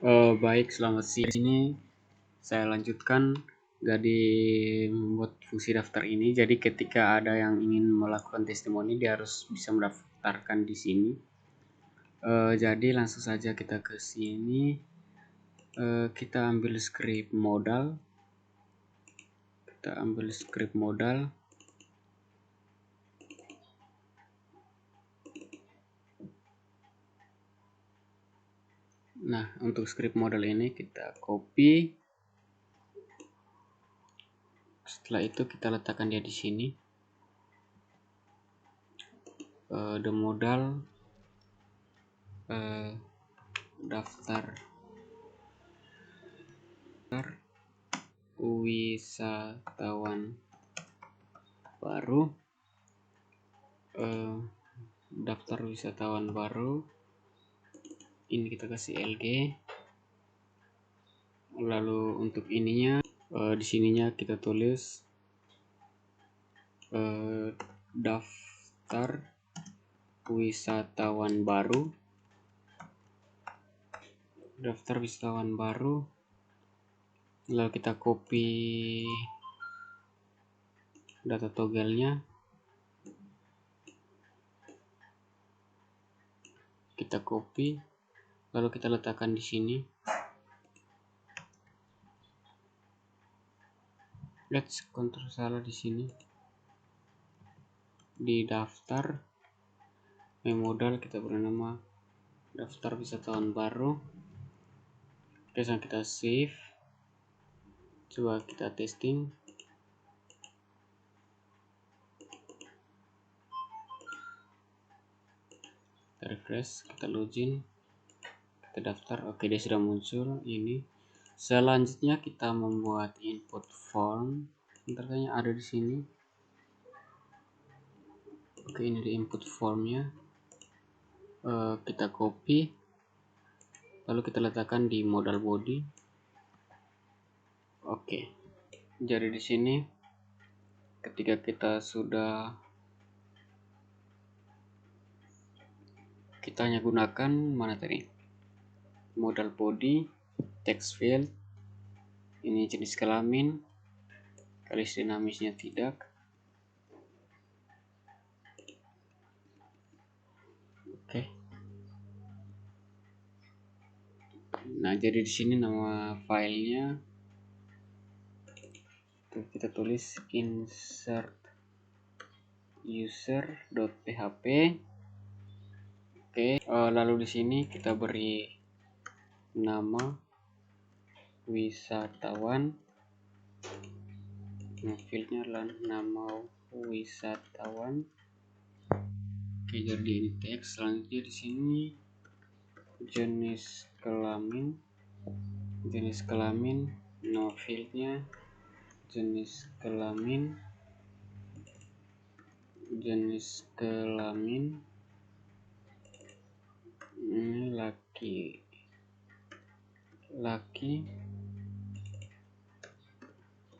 Baik, selamat siang. Ini saya lanjutkan jadi membuat fungsi daftar ini. Jadi ketika ada yang ingin melakukan testimoni, dia harus bisa mendaftarkan di sini. Jadi langsung saja kita ke sini. Kita ambil script modal. Nah, untuk script modal ini kita copy. Setelah itu kita letakkan dia di sini. The modal daftar wisatawan baru. Daftar wisatawan baru ini kita kasih LG. Lalu untuk ininya di sininya kita tulis daftar wisatawan baru. Lalu kita copy data toggle-nya, kita copy, lalu kita letakkan di sini. Let's kontrol salah di sini. Di daftar modal kita beri nama daftar wisatawan baru. Oke, sekarang kita save. Coba kita testing. Kita refresh, kita login, kita daftar. Oke, dia sudah muncul ini. Selanjutnya kita membuat input form. Ternyata ada di sini. Oke, ini di input formnya. Kita copy, lalu kita letakkan di modal body. Oke, jadi di sini ketika kita hanya gunakan mana tadi, modal body, text field, ini jenis kelamin, garis dinamisnya tidak. Oke. Nah, jadi di sini nama filenya kita tulis insert user.php. Oke, lalu di sini kita beri nama wisatawan. Nah, fieldnya adalah nama wisatawan. Oke, jadi ini teks. Selanjutnya di sini jenis kelamin, nama fieldnya jenis kelamin ini laki,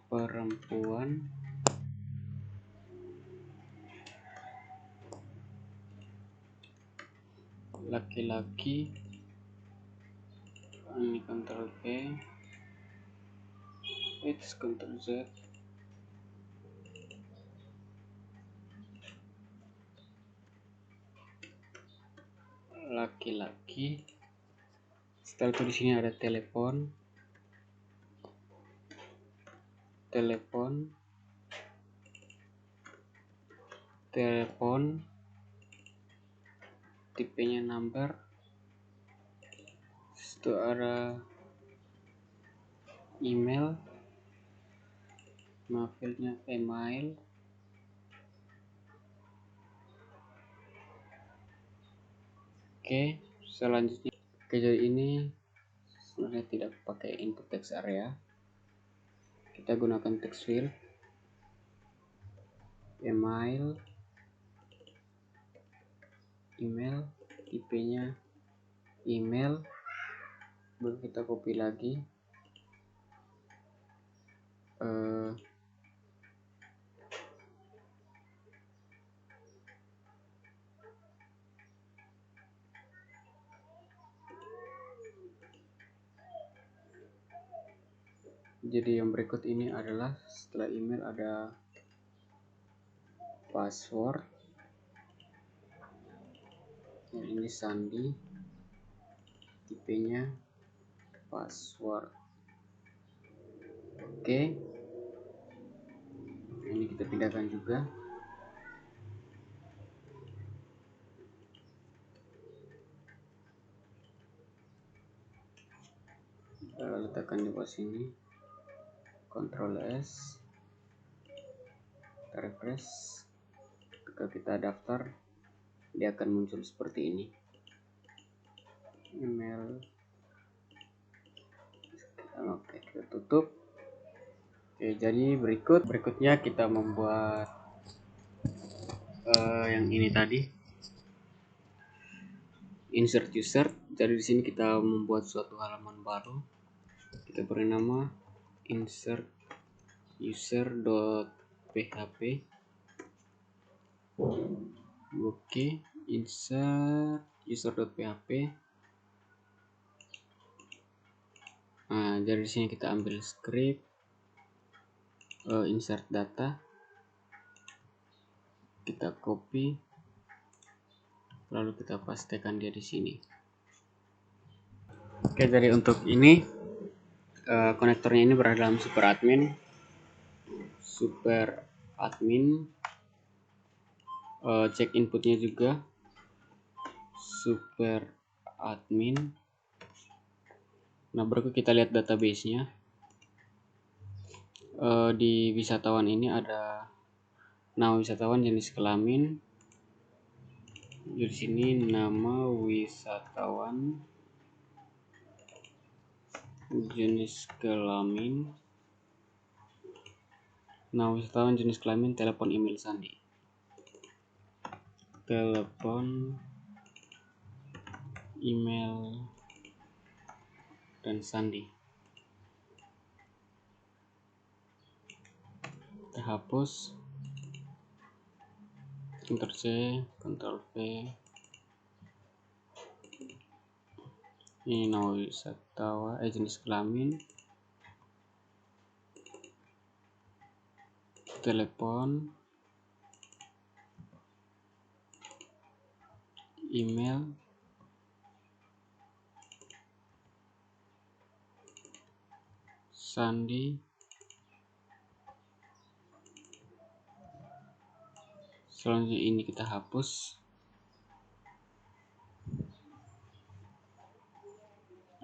perempuan, laki-laki, ini Ctrl V, Ctrl Z, laki-laki. Setelah itu di sini ada telepon, tipenya number. Itu ada email, fieldnya email. Oke, selanjutnya jadi ini sebenarnya tidak pakai input text area, kita gunakan text field email, tipenya email. Baru kita copy lagi, Jadi yang berikut ini adalah setelah email ada password. Yang ini sandi, tipenya password. Oke, ini kita pindahkan juga. Letakkan di bawah sini, Ctrl S, kita refresh. Ketika kita daftar, dia akan muncul seperti ini, email. Oke, kita tutup. Oke, jadi berikutnya kita membuat yang ini tadi, insert user. Jadi di sini kita membuat suatu halaman baru, kita beri nama insert user.php. Oke, insert user.php. Nah, dari sini kita ambil script insert data, kita copy, lalu kita pastekan dia di sini. Oke, jadi untuk ini konektornya ini berada dalam super admin. Cek inputnya juga super admin. Nah, berikut kita lihat database-nya. Di wisatawan ini ada nama wisatawan, jenis kelamin. Di sini nama wisatawan, jenis kelamin, nama wisatawan, jenis kelamin, telepon, email, sandi. Telepon, email, dan sandi. Kita hapus, Ctrl C, Ctrl V. Ini nama wisatawan, jenis kelamin, telepon, email, sandi, selanjutnya ini kita hapus,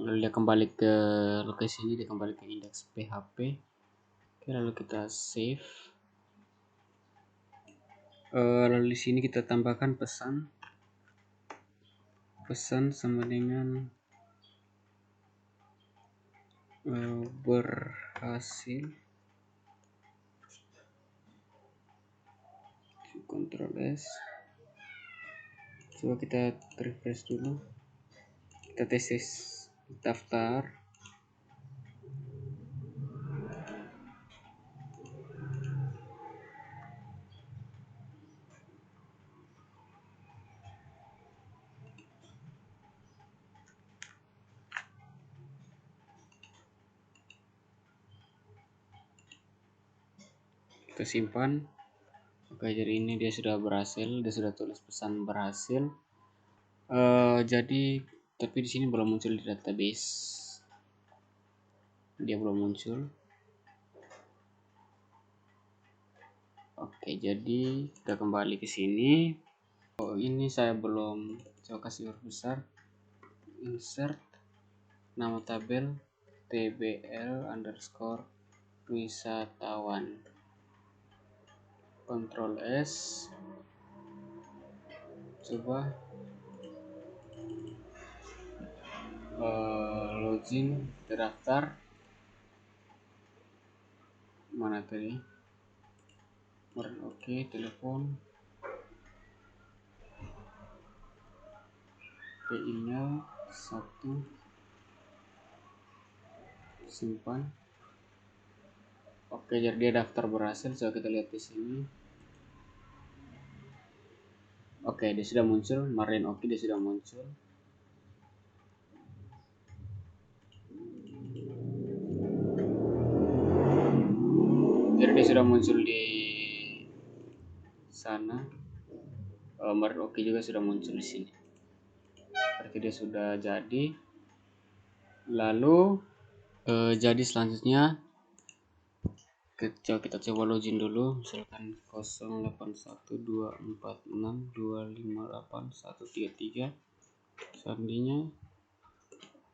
lalu dia kembali ke lokasi ini, dia kembali ke indeks PHP. Oke, lalu kita save. Lalu di sini kita tambahkan pesan sama dengan berhasil. Ctrl S. Coba kita refresh dulu, kita tes daftar. Kita simpan. Oke, jadi ini dia sudah berhasil, dia sudah tulis pesan berhasil. Jadi tapi di sini belum muncul di database, dia belum muncul. Oke, jadi kita kembali ke sini. Ini saya belum coba kasih huruf besar. Insert nama tabel tbl underscore wisatawan. Ctrl S. Coba login, terdaftar. Mana tadi? Oke, telepon, ke email 1, simpan. Oke, jadi dia daftar berhasil. Coba kita lihat di sini. Oke, dia sudah muncul. Marine oke, dia sudah muncul. sudah muncul di sana. Gambar oke juga sudah muncul di sini. Berarti dia sudah jadi. Lalu jadi selanjutnya kita coba login dulu, misalkan 081246258133, sandinya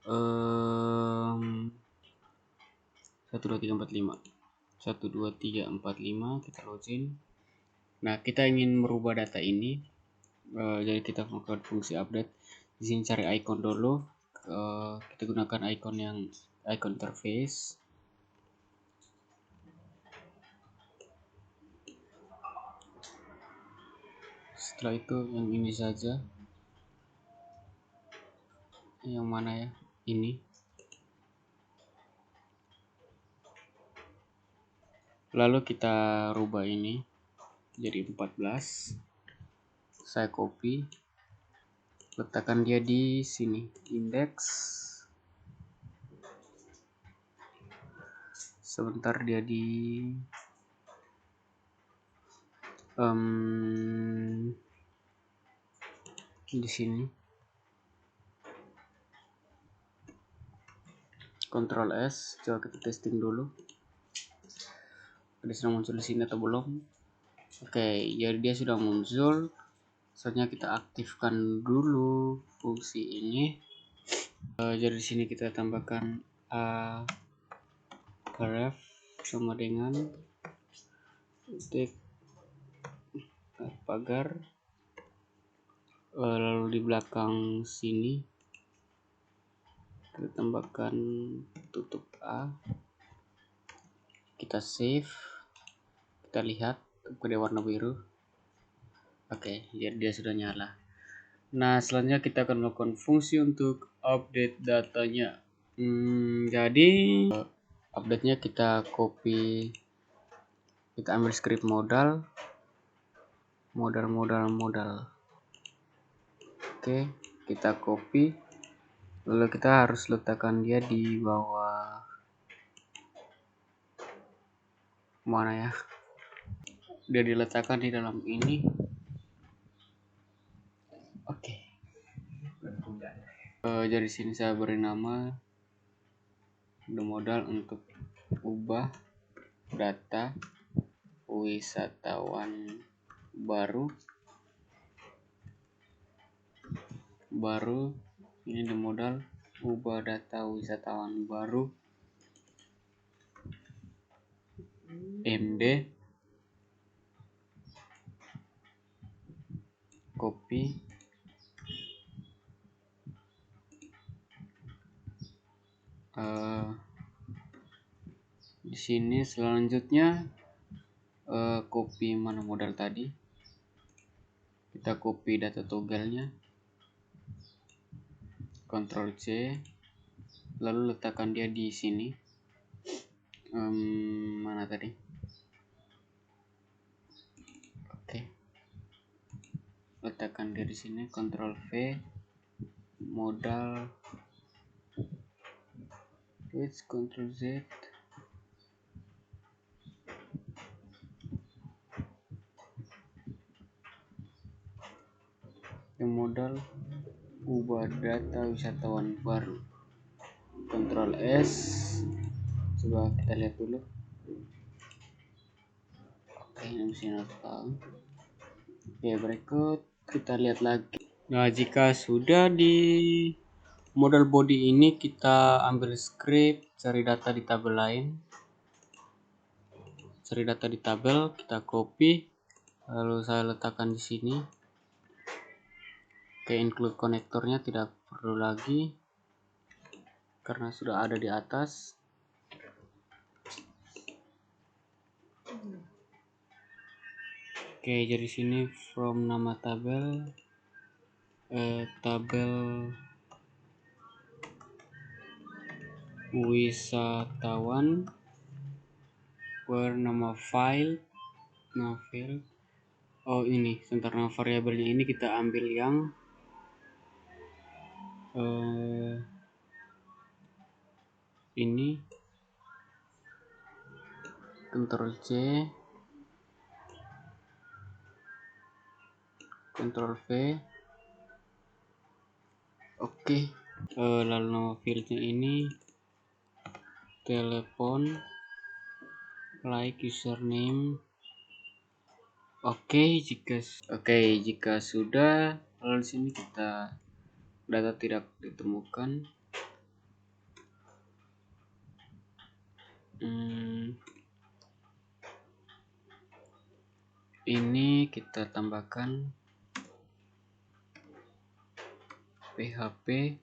12345 kita login. Nah, kita ingin merubah data ini, jadi kita melakukan fungsi update. Di sini cari icon dulu, kita gunakan icon interface. Setelah itu yang ini saja, yang mana ya, ini. Lalu kita rubah ini jadi 14. Saya copy, letakkan dia di sini, index. Sebentar dia di sini. Ctrl S, coba kita testing dulu. Dia sudah muncul di sini atau belum? Oke, jadi dia sudah muncul. Selanjutnya kita aktifkan dulu fungsi ini. Jadi di sini kita tambahkan ref sama dengan titik pagar. Lalu di belakang sini kita tambahkan tutup A. Kita save. Kita lihat pada warna biru. Oke, jadi dia sudah nyala. Nah, selanjutnya kita akan melakukan fungsi untuk update datanya. Jadi update-nya kita copy, kita ambil script modal. Oke, kita copy. Lalu kita harus letakkan dia di bawah mana ya? Dia diletakkan di dalam ini. Oke. Jadi sini saya beri nama the modal untuk ubah data wisatawan baru ini the modal ubah data wisatawan baru MD, copy, di sini selanjutnya copy mana modal tadi, kita copy data toggle-nya, Ctrl C, lalu letakkan dia di sini. Mana tadi? Oke, letakkan dia di sini, Ctrl V, modal, Ctrl Z, yang modal ubah data wisatawan baru, Ctrl S. Coba kita lihat dulu. Oke, ini mesin account. Oke, berikut kita lihat lagi. Nah, jika sudah di model body ini, kita ambil script, cari data di tabel lain. Cari data di tabel, kita copy, lalu saya letakkan di sini. Oke, include konektornya tidak perlu lagi karena sudah ada di atas. Oke, jadi sini from nama tabel, tabel wisatawan, where nama file, oh ini sebentar, nama variabelnya ini kita ambil yang ini, Ctrl C, Ctrl V. Oke. Lalu nama fieldnya ini telepon, like, username. Oke, jika sudah, lalu di sini kita data tidak ditemukan. Ini kita tambahkan PHP.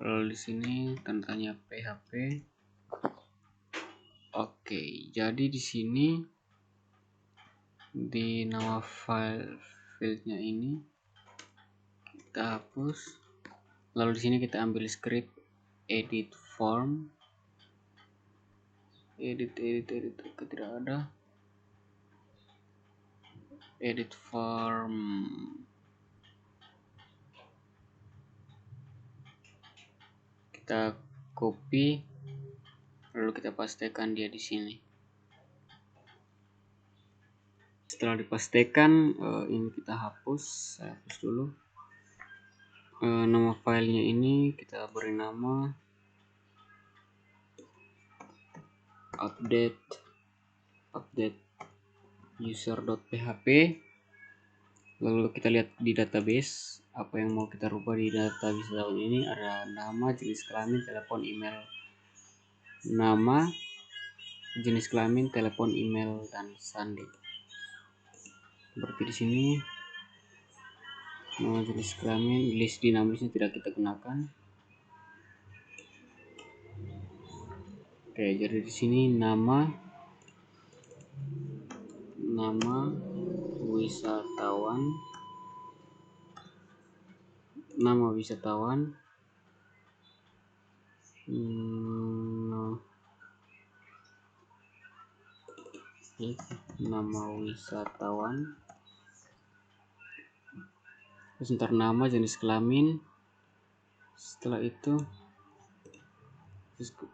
Lalu di sini tandanya PHP. Oke, jadi di sini di nama fieldnya ini kita hapus. Lalu di sini kita ambil script edit form. Edit tidak ada. Edit form. Kita copy, lalu kita pastekan dia di sini. Setelah dipastekan, ini kita hapus. Saya hapus dulu. Nama filenya ini kita beri nama update user.php. Lalu kita lihat di database apa yang mau kita rubah di database tahun ini. Ada nama, jenis kelamin, telepon, email. Nama, jenis kelamin, telepon, email, dan sandi. Berarti di sini nama, jenis kelamin, list dinamisnya tidak kita gunakan. Oke, jadi di sini nama wisatawan, nama wisatawan, terus ntar nama, jenis kelamin, setelah itu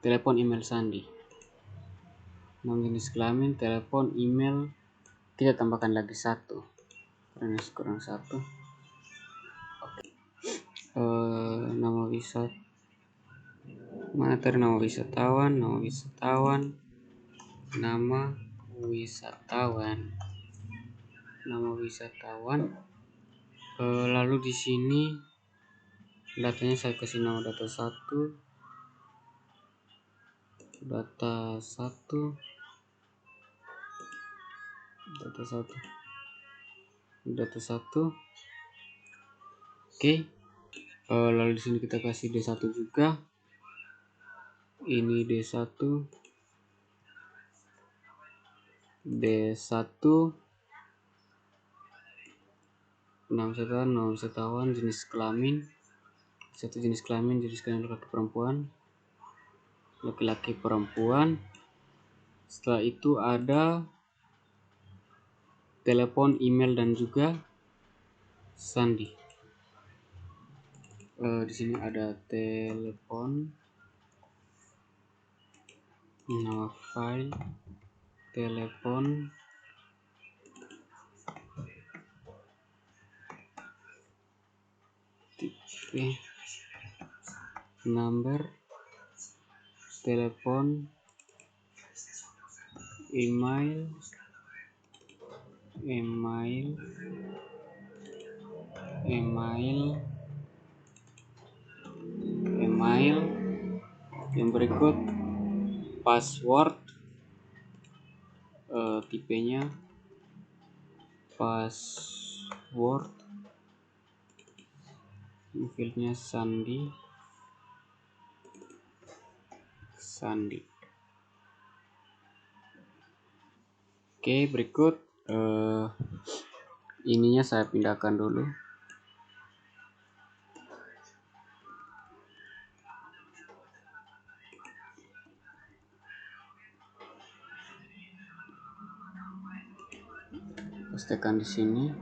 telepon, email, sandi. Nama, jenis kelamin, telepon, email, kita tambahkan lagi satu karena kurang satu. Oke. Nama wisatawan, lalu di sini datanya saya kasih nama data 1, Oke. Lalu di sini kita kasih D1 juga. Ini D1 nama wisatawan, jenis kelamin laki-laki perempuan. Setelah itu ada telepon, email, dan juga sandi. Di sini ada telepon, nama file, telepon, tipe, number, telepon, email, yang berikut password, tipenya password, fieldnya sandi. Oke, berikut ininya saya pindahkan dulu. Pastikan di sini.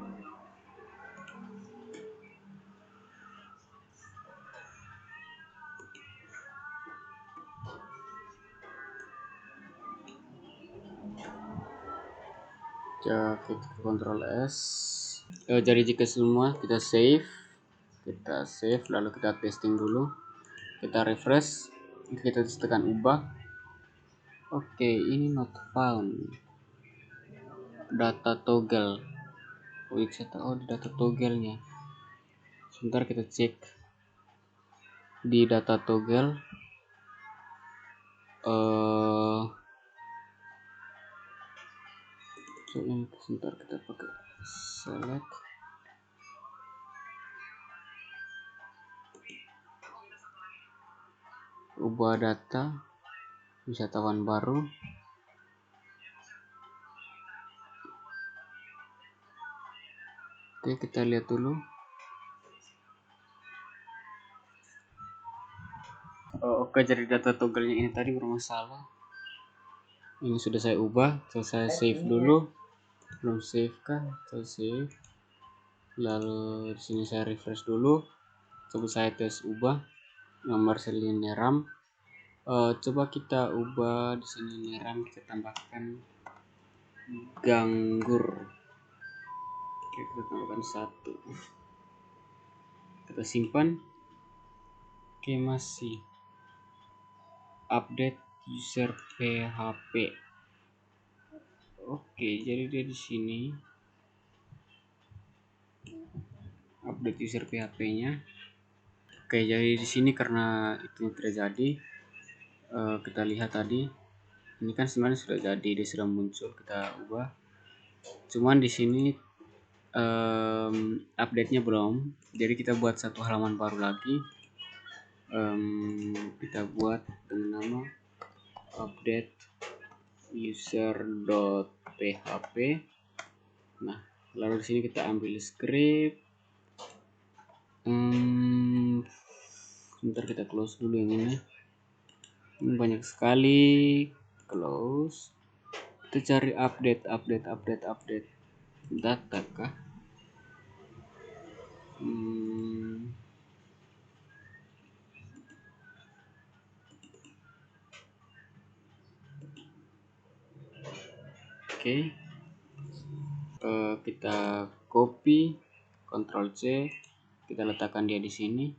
kita Ctrl S. Jadi jika semua kita save, lalu kita testing dulu, kita refresh, kita tekan ubah. Oke, ini not found. Data toggle. Oh, di data toggle-nya. Sebentar kita cek di data toggle. Ini sebentar kita pakai select. Ubah data wisatawan baru. Oke, kita lihat dulu. Oke, jadi data toggle-nya ini tadi bermasalah. Ini sudah saya ubah, saya save dulu. Belum save kan? Saya save. Lalu di sini saya refresh dulu. Coba saya tes ubah nomor serinya RAM. Coba kita ubah di sini RAM, kita tambahkan Ganggur. Oke, kita tambahkan 1. Kita simpan. Oke, masih update user PHP. Oke, jadi dia di sini update user PHP-nya. Oke, jadi di sini karena itu terjadi, kita lihat tadi, ini kan sebenarnya sudah jadi, dia sudah muncul, kita ubah. Cuman di sini update-nya belum, jadi kita buat satu halaman baru lagi. Kita buat dengan nama update user.php. Nah, lalu di sini kita ambil script. Sebentar kita close dulu yang ini. Ini banyak sekali. Close. Kita cari update data kah? Oke. Kita copy, Ctrl C, kita letakkan dia di sini.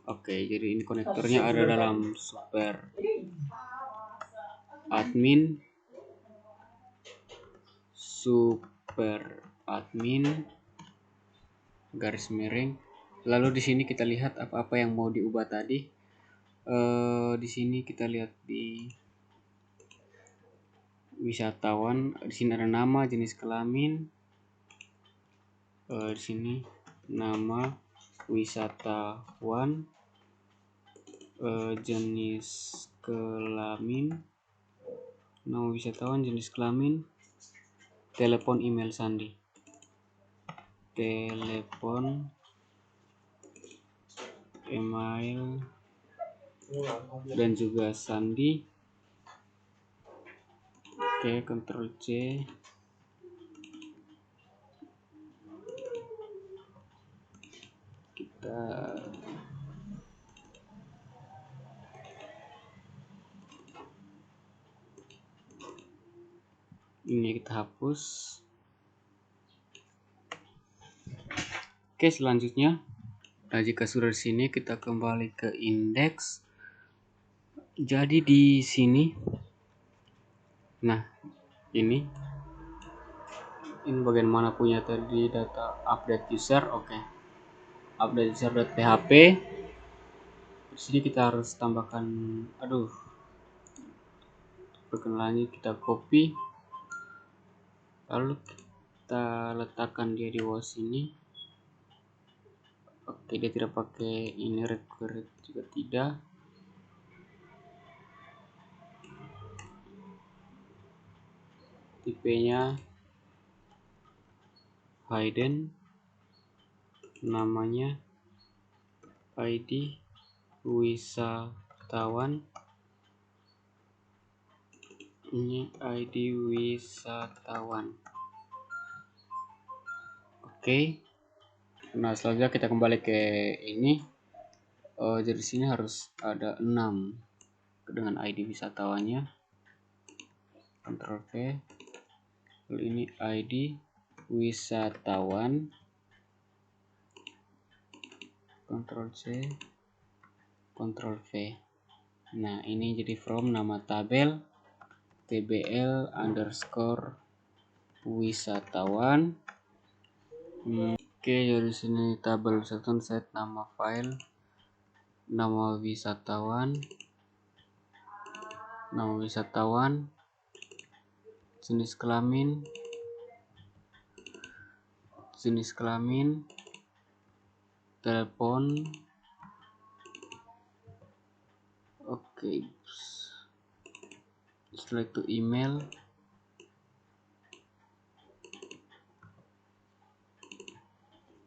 Oke, jadi ini konektornya ada dalam super admin garis miring. Lalu di sini kita lihat apa-apa yang mau diubah tadi. Di sini kita lihat di wisatawan, di sini ada nama, jenis kelamin. Di sini nama wisatawan, jenis kelamin, nama wisatawan, jenis kelamin, telepon, email, sandi. Telepon, email, dan juga sandi. Oke, Ctrl C. Ini kita hapus. Oke, selanjutnya, nah jika sudah di sini kita kembali ke indeks. Jadi di sini, nah ini bagian mana punya tadi data update user. Oke, update user.php. Di sini kita harus tambahkan, perkenalannya kita copy, lalu kita letakkan dia di bawah sini. Oke, dia tidak pakai ini, required juga tidak. Tipenya hidden, namanya ID wisatawan, ini ID wisatawan. Oke. Nah, selanjutnya kita kembali ke ini. Jadi sini harus ada 6 dengan ID wisatawannya. Ctrl V. lalu ini ID wisatawan, Ctrl C, Ctrl V. Nah, ini jadi from nama tabel tbl underscore wisatawan. Oke, jadi sini tabel wisatawan, set nama file, nama wisatawan, jenis kelamin, telepon. Oke, setelah itu email.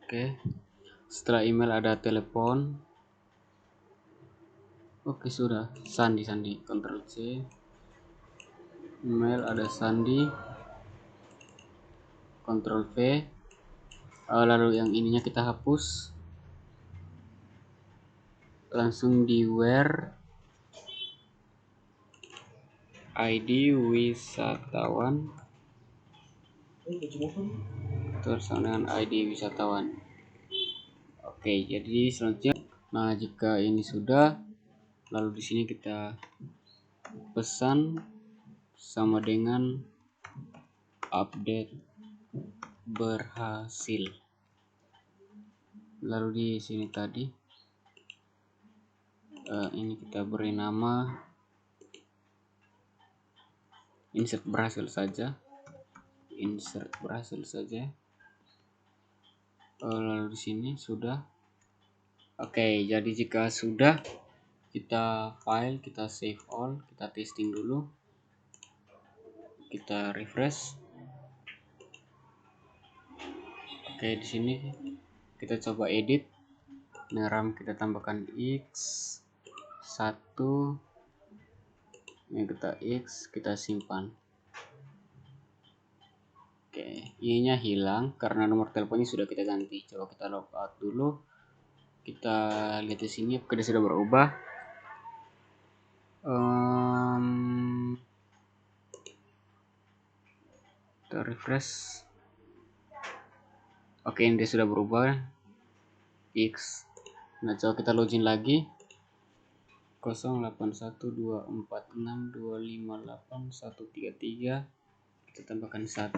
Oke, setelah email ada telepon. Oke, sudah sandi, Ctrl C. Email ada sandi, Ctrl V. Lalu yang ininya kita hapus, langsung di where ID wisatawan terus dengan ID wisatawan. Oke, jadi selanjutnya, nah jika ini sudah, lalu di sini kita pesan sama dengan update berhasil. Lalu di sini tadi ini kita beri nama insert berhasil saja. Lalu di sini sudah. Oke, jadi jika sudah, kita file, kita save all, kita testing dulu, kita refresh. Oke, di sini kita coba edit. RAM kita tambahkan X1, ini kita X, kita simpan. Oke, ininya hilang karena nomor teleponnya sudah kita ganti. Coba kita logout dulu. Kita lihat di sini, oke, dia sudah berubah. Kita refresh. Oke, ini dia sudah berubah X. Nah, coba kita login lagi. 081246258133. Kita tambahkan 1,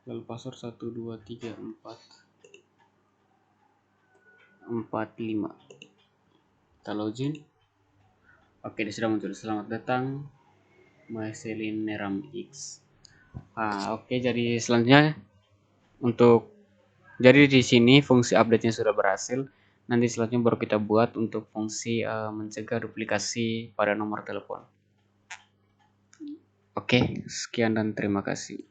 lalu password 123445. Kita login. Oke, dia sudah muncul. Selamat datang Myselin Neram X. Oke, jadi selanjutnya jadi di sini fungsi update-nya sudah berhasil. Nanti selanjutnya baru kita buat untuk fungsi mencegah duplikasi pada nomor telepon. Oke, sekian dan terima kasih.